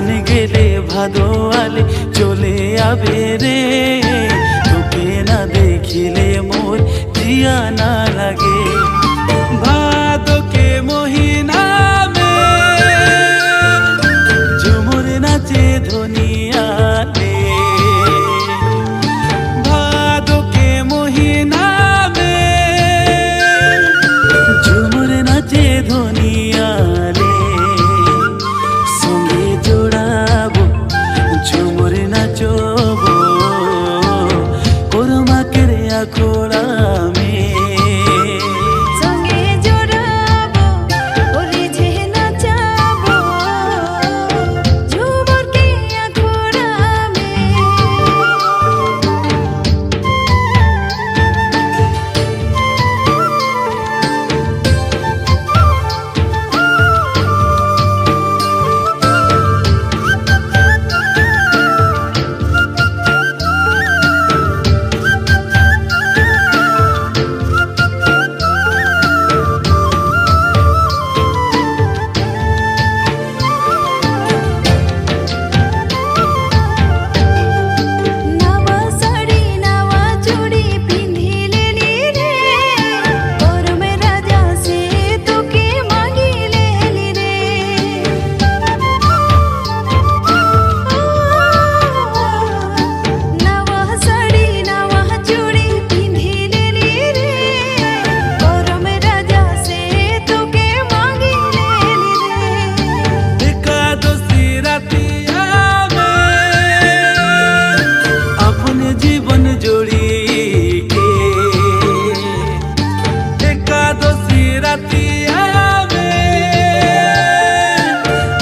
শ্রাবণ গেলে ভাদোয়ালে চলে আবে রে, তোকে না দেখিলে মোর জিয়া না লাগে। ভাদকে মহিনা মে ঝুমুর নাচে ধনিয়ালে, ভাদকে মহিনা মে ঝুমুর নাচে ধনিয়ালে, সঙ্গে জোড়াবো ঝুমুর নাচবো কোরমাকের আখড়া মে।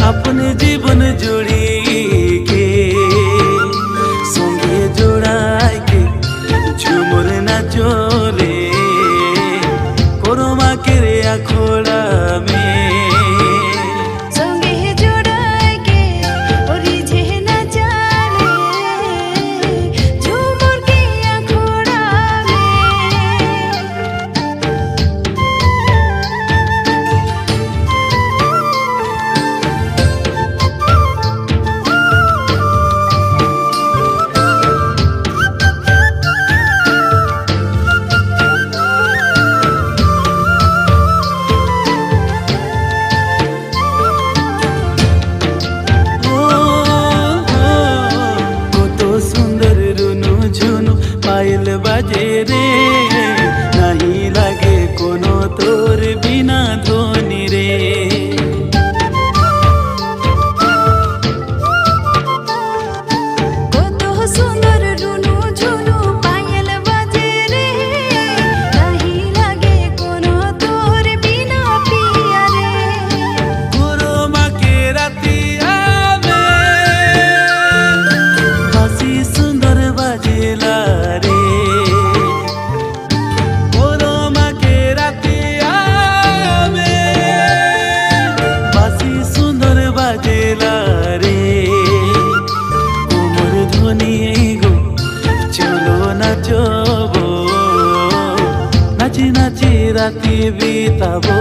अपने जीवन जोड़ी के संगे जोड़ाई के झुमुर नाचोले कोरमा के रे आखोड़ा में। पायल बाजे रे नहीं लागे कोनो तोर बिना ध्वनि रे, कतो सुंदर रुनु झुनु पायल बाजे रे नहीं लागे कोनो तोर बिना पिया रे। कोरमा के रातिया में हंसी सुंदर बाजेला रे, কোমর ধ্বনি গো চলো নাচবো নাচি নাচি রাতি বিতাবো।